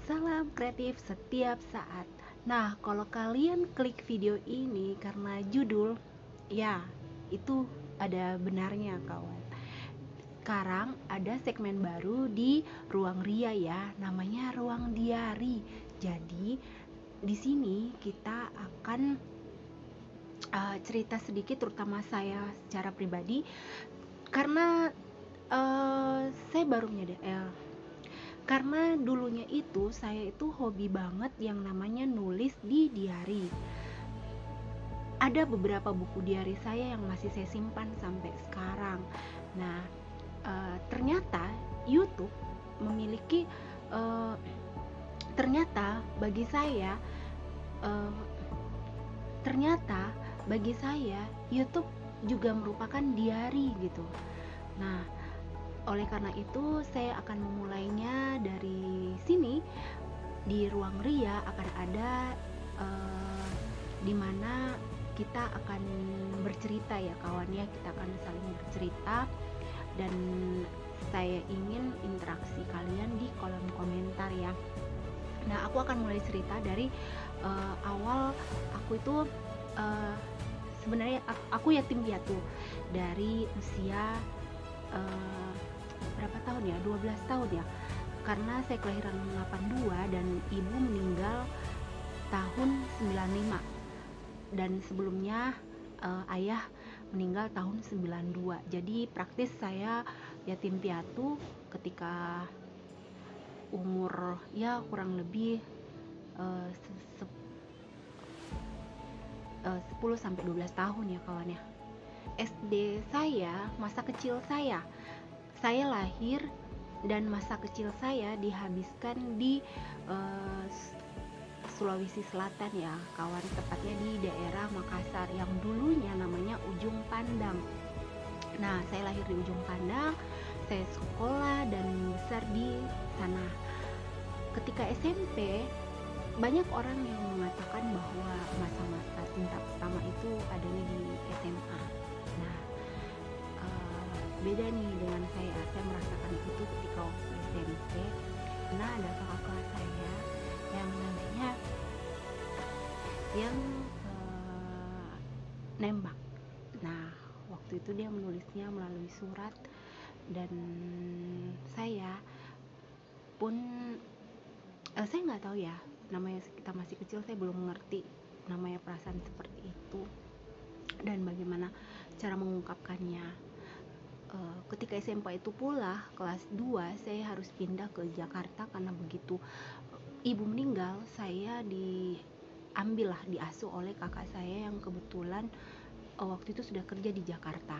Salam kreatif setiap saat. Nah, kalau kalian klik video ini karena judul, ya, itu ada benarnya, kawan. Sekarang ada segmen baru di Ruang Ria ya, namanya Ruang Diari. Jadi, di sini kita akan cerita sedikit, terutama saya secara pribadi, karena saya baru menyadari karena dulunya itu saya itu hobi banget yang namanya nulis di diary. Ada beberapa buku diary saya yang masih saya simpan sampai sekarang. Nah, ternyata YouTube memiliki ternyata bagi saya uh, ternyata bagi saya YouTube juga merupakan diary gitu. Nah, oleh karena itu saya akan memulainya dari sini. Di Ruang Ria akan ada dimana kita akan bercerita ya kawan ya, kita akan saling bercerita, dan saya ingin interaksi kalian di kolom komentar ya. Nah, aku akan mulai cerita dari awal. Aku itu sebenarnya aku yatim piatu dari usia berapa tahun ya, 12 tahun ya, karena saya kelahiran 82 dan ibu meninggal tahun 95, dan sebelumnya ayah meninggal tahun 92. Jadi praktis saya yatim piatu ketika umur ya kurang lebih 10 sampai 12 tahun ya kawan ya. SD saya, masa kecil saya lahir dan masa kecil saya dihabiskan di Sulawesi Selatan ya kawan, tepatnya di daerah Makassar yang dulunya namanya Ujung Pandang. Nah, saya lahir di Ujung Pandang, saya sekolah dan besar di sana. Ketika SMP, banyak orang yang mengatakan bahwa masa-masa cinta pertama itu adanya di SMA. Nah, beda nih dengan saya merasakan itu ketika waktu SMP, karena ada kakak kelas saya yang nantinya yang nembak. Nah, waktu itu dia menulisnya melalui surat, dan saya pun saya nggak tahu ya, namanya kita masih kecil, saya belum mengerti namanya perasaan seperti itu dan bagaimana cara mengungkapkannya. Ketika SMP itu pula kelas 2 saya harus pindah ke Jakarta karena begitu ibu meninggal saya diasuh oleh kakak saya yang kebetulan waktu itu sudah kerja di Jakarta.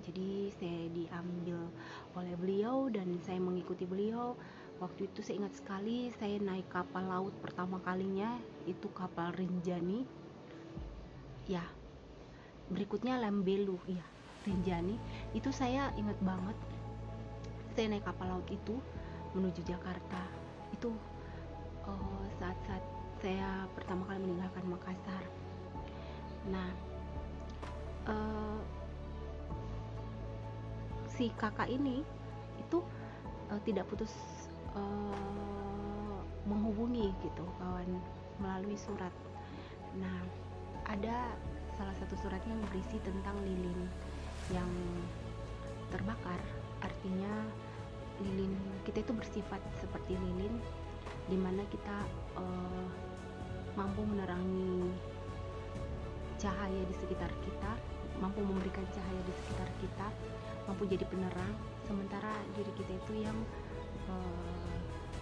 Jadi saya diambil oleh beliau dan saya mengikuti beliau. Waktu itu saya ingat sekali, saya naik kapal laut pertama kalinya itu kapal Rinjani ya, berikutnya Lembelu ya, Rinjani. Itu saya ingat banget, saya naik kapal laut itu menuju Jakarta. Itu saat-saat saya pertama kali meninggalkan Makassar. Nah, si kakak ini itu tidak putus menghubungi gitu kawan, melalui surat. Nah, ada salah satu suratnya yang berisi tentang lilin yang terbakar. Artinya lilin kita itu bersifat seperti lilin, dimana kita mampu menerangi cahaya di sekitar kita, mampu memberikan cahaya di sekitar kita, mampu jadi penerang, sementara diri kita itu yang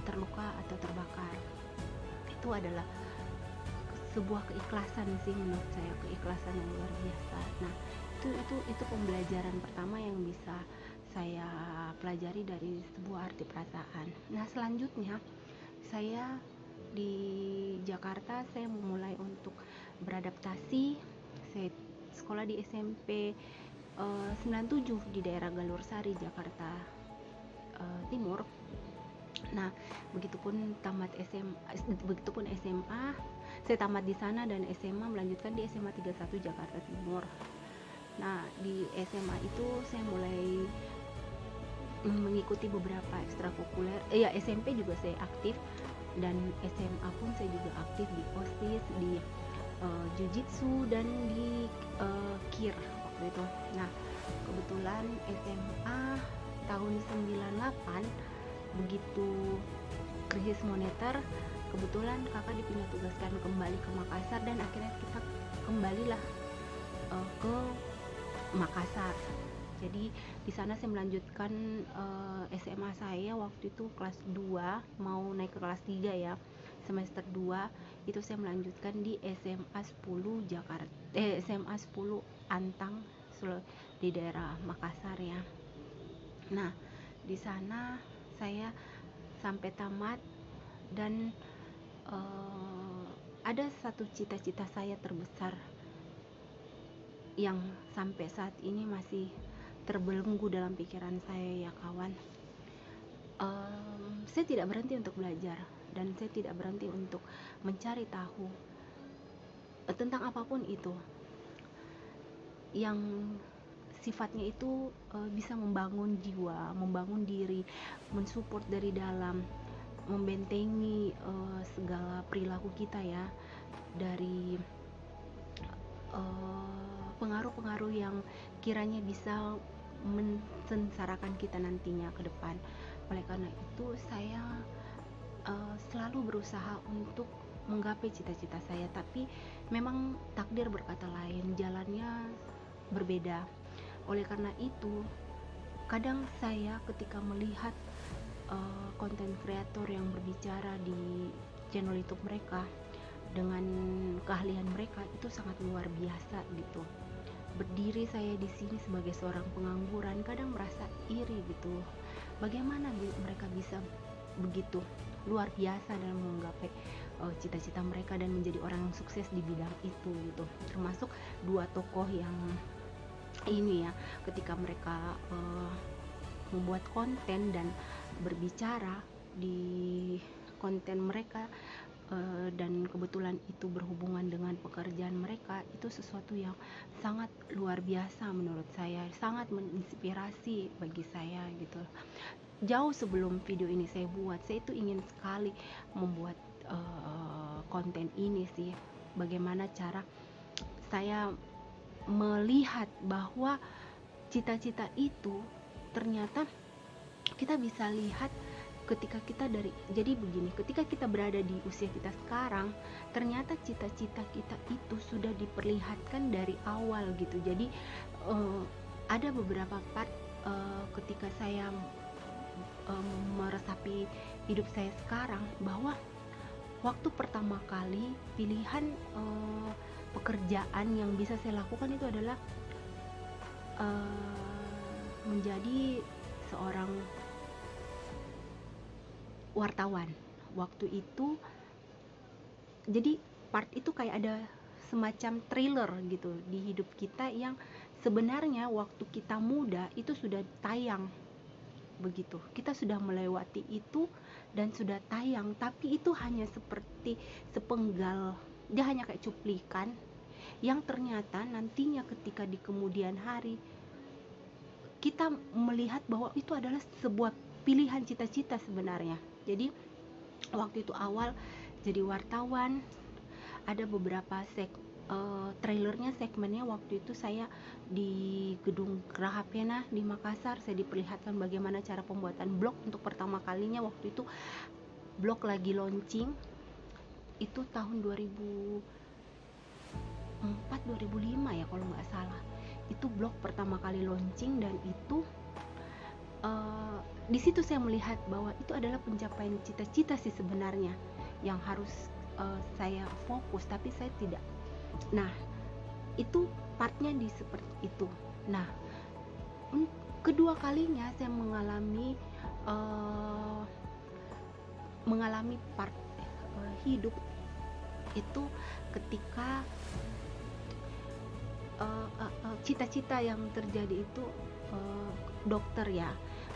terluka atau terbakar. Itu adalah sebuah keikhlasan sih menurut saya, keikhlasan yang luar biasa. Nah, itu pembelajaran pertama yang bisa saya pelajari dari sebuah arti perasaan. Nah, selanjutnya saya di Jakarta, saya memulai untuk beradaptasi. Saya sekolah di SMP 97 di daerah Galur Sari, Jakarta Timur. Nah, begitupun SMA, saya tamat di sana dan SMA melanjutkan di SMA 31 Jakarta Timur. Nah, di SMA itu saya mulai mengikuti beberapa ekstrakurikuler. SMP juga saya aktif dan SMA pun saya juga aktif di OSIS, di Jujitsu, dan di KIR waktu itu. Nah, kebetulan SMA tahun 98 begitu krisis moneter, kebetulan kakak dipindah tugaskan kembali ke Makassar, dan akhirnya kita kembalilah ke Makassar. Jadi di sana saya melanjutkan SMA saya waktu itu kelas 2 mau naik ke kelas 3 ya. Semester 2 itu saya melanjutkan di SMA 10 Jakarta, SMA 10 Antang di daerah Makassar ya. Nah, di sana saya sampai tamat, dan ada satu cita-cita saya terbesar yang sampai saat ini masih terbelenggu dalam pikiran saya ya kawan. Saya tidak berhenti untuk belajar, dan saya tidak berhenti untuk mencari tahu tentang apapun itu yang sifatnya itu bisa membangun jiwa, membangun diri, mensupport dari dalam, membentengi segala perilaku kita ya dari pengaruh-pengaruh yang kiranya bisa mensengsarakan kita nantinya ke depan. Oleh karena itu saya selalu berusaha untuk menggapai cita-cita saya, tapi memang takdir berkata lain, jalannya berbeda. Oleh karena itu kadang saya ketika melihat konten kreator yang berbicara di channel YouTube mereka dengan keahlian mereka itu sangat luar biasa gitu. Berdiri saya di sini sebagai seorang pengangguran kadang merasa iri gitu. Bagaimana mereka bisa begitu luar biasa dalam menggapai cita-cita mereka dan menjadi orang yang sukses di bidang itu gitu. Termasuk dua tokoh yang ini ya, ketika mereka membuat konten dan berbicara di konten mereka dan kebetulan itu berhubungan dengan pekerjaan mereka, itu sesuatu yang sangat luar biasa menurut saya, sangat menginspirasi bagi saya gitu. Jauh sebelum video ini saya buat, saya itu ingin sekali membuat konten ini sih. Bagaimana cara saya melihat bahwa cita-cita itu ternyata kita bisa lihat ketika kita jadi begini, ketika kita berada di usia kita sekarang, ternyata cita-cita kita itu sudah diperlihatkan dari awal gitu. Jadi ada beberapa part ketika saya meresapi hidup saya sekarang, bahwa waktu pertama kali pilihan pekerjaan yang bisa saya lakukan itu adalah menjadi seorang wartawan. Waktu itu jadi part itu kayak ada semacam trailer gitu di hidup kita yang sebenarnya waktu kita muda itu sudah tayang begitu. Kita sudah melewati itu dan sudah tayang, tapi itu hanya seperti sepenggal, dia hanya kayak cuplikan yang ternyata nantinya ketika di kemudian hari kita melihat bahwa itu adalah sebuah pilihan cita-cita sebenarnya. Jadi waktu itu awal jadi wartawan, ada beberapa trailernya, segmennya. Waktu itu saya di gedung Geraha Pena di Makassar, saya diperlihatkan bagaimana cara pembuatan blog untuk pertama kalinya. Waktu itu blog lagi launching, itu tahun 2004-2005 ya kalau nggak salah. Itu blog pertama kali launching, dan itu di situ saya melihat bahwa itu adalah pencapaian cita-cita sih sebenarnya yang harus saya fokus, tapi saya tidak. Nah, itu partnya di seperti itu. Nah, kedua kalinya saya mengalami part hidup itu ketika cita-cita yang terjadi itu dokter ya,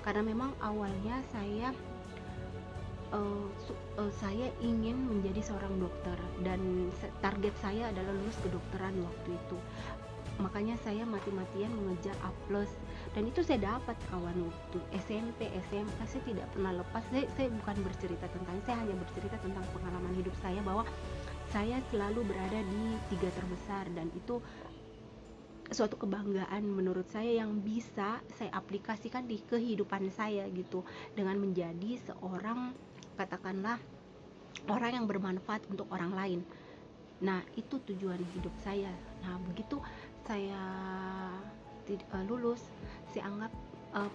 karena memang awalnya saya ingin menjadi seorang dokter dan target saya adalah lulus kedokteran waktu itu. makanya saya mati-matian mengejar A plus, dan itu saya dapat kawan waktu SMP SMA. Saya tidak pernah lepas. Saya bukan bercerita tentang, saya hanya bercerita tentang pengalaman hidup saya, bahwa saya selalu berada di 3 terbesar, dan itu suatu kebanggaan menurut saya yang bisa saya aplikasikan di kehidupan saya gitu, dengan menjadi seorang, katakanlah, orang yang bermanfaat untuk orang lain. Nah, itu tujuan hidup saya. Nah, begitu saya lulus, saya anggap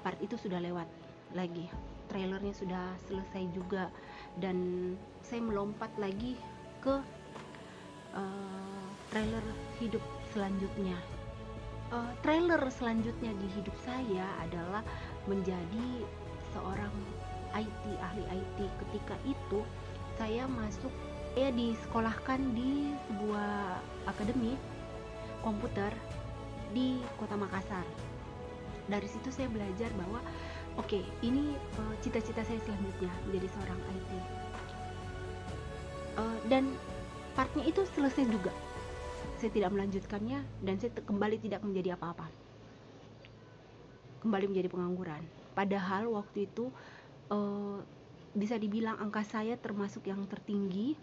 part itu sudah lewat lagi, trailernya sudah selesai juga, dan saya melompat lagi ke trailer hidup selanjutnya. Trailer selanjutnya di hidup saya adalah menjadi seorang IT, ahli IT. Ketika itu saya disekolahkan di sebuah akademi komputer di Kota Makassar. Dari situ saya belajar bahwa oke, ini cita-cita saya selanjutnya menjadi seorang IT. Dan partnya itu selesai juga. Saya tidak melanjutkannya, dan saya kembali tidak menjadi apa-apa, kembali menjadi pengangguran. Padahal waktu itu bisa dibilang angka saya termasuk yang tertinggi,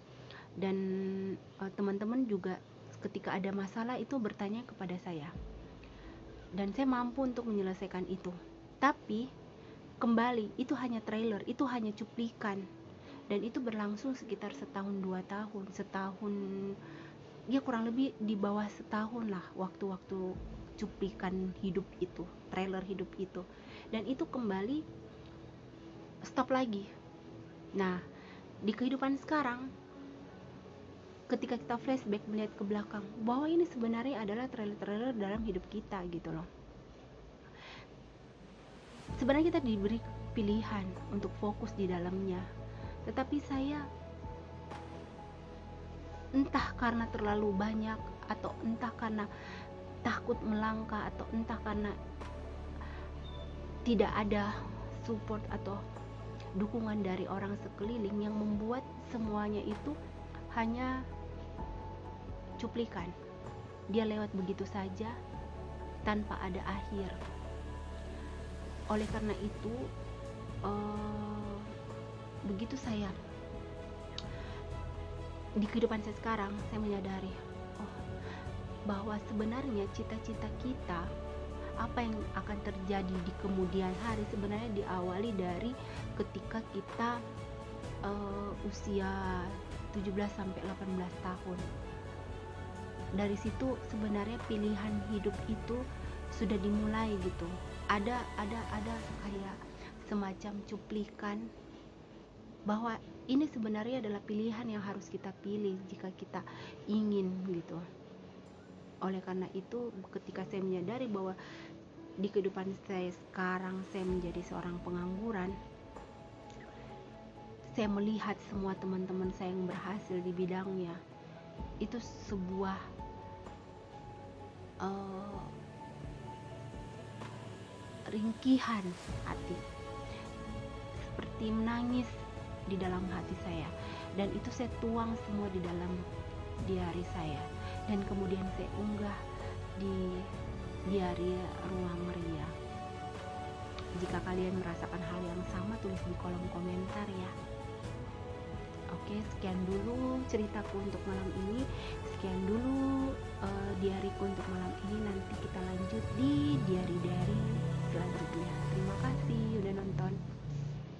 dan teman-teman juga ketika ada masalah itu bertanya kepada saya, dan saya mampu untuk menyelesaikan itu. Tapi kembali, itu hanya trailer, itu hanya cuplikan, dan itu berlangsung sekitar setahun 2 tahun, ya kurang lebih di bawah setahun lah, waktu-waktu cuplikan hidup itu, trailer hidup itu, dan itu kembali stop lagi. Nah, di kehidupan sekarang, ketika kita flashback melihat ke belakang, bahwa ini sebenarnya adalah trailer-trailer dalam hidup kita gitu loh. Sebenarnya kita diberi pilihan untuk fokus di dalamnya, tetapi saya entah karena terlalu banyak, atau entah karena takut melangkah, atau entah karena tidak ada support atau dukungan dari orang sekeliling, yang membuat semuanya itu hanya cuplikan. Dia lewat begitu saja tanpa ada akhir. Oleh karena itu begitu saya di kehidupan saya sekarang, saya menyadari bahwa sebenarnya cita-cita kita, apa yang akan terjadi di kemudian hari, sebenarnya diawali dari ketika kita usia 17 sampai 18 tahun. Dari situ sebenarnya pilihan hidup itu sudah dimulai gitu. Ada kayak semacam cuplikan bahwa ini sebenarnya adalah pilihan yang harus kita pilih jika kita ingin gitu. Oleh karena itu, ketika saya menyadari bahwa di kehidupan saya sekarang saya menjadi seorang pengangguran, saya melihat semua teman-teman saya yang berhasil di bidangnya, itu sebuah ringkihan hati, seperti menangis di dalam hati saya, dan itu saya tuang semua di dalam diari saya, dan kemudian saya unggah di diari Ruang Ria. Jika kalian merasakan hal yang sama, tulis di kolom komentar ya. Oke, sekian dulu ceritaku untuk malam ini, sekian dulu diariku untuk malam ini. Nanti kita lanjut di diari-diari selanjutnya. Terima kasih udah nonton.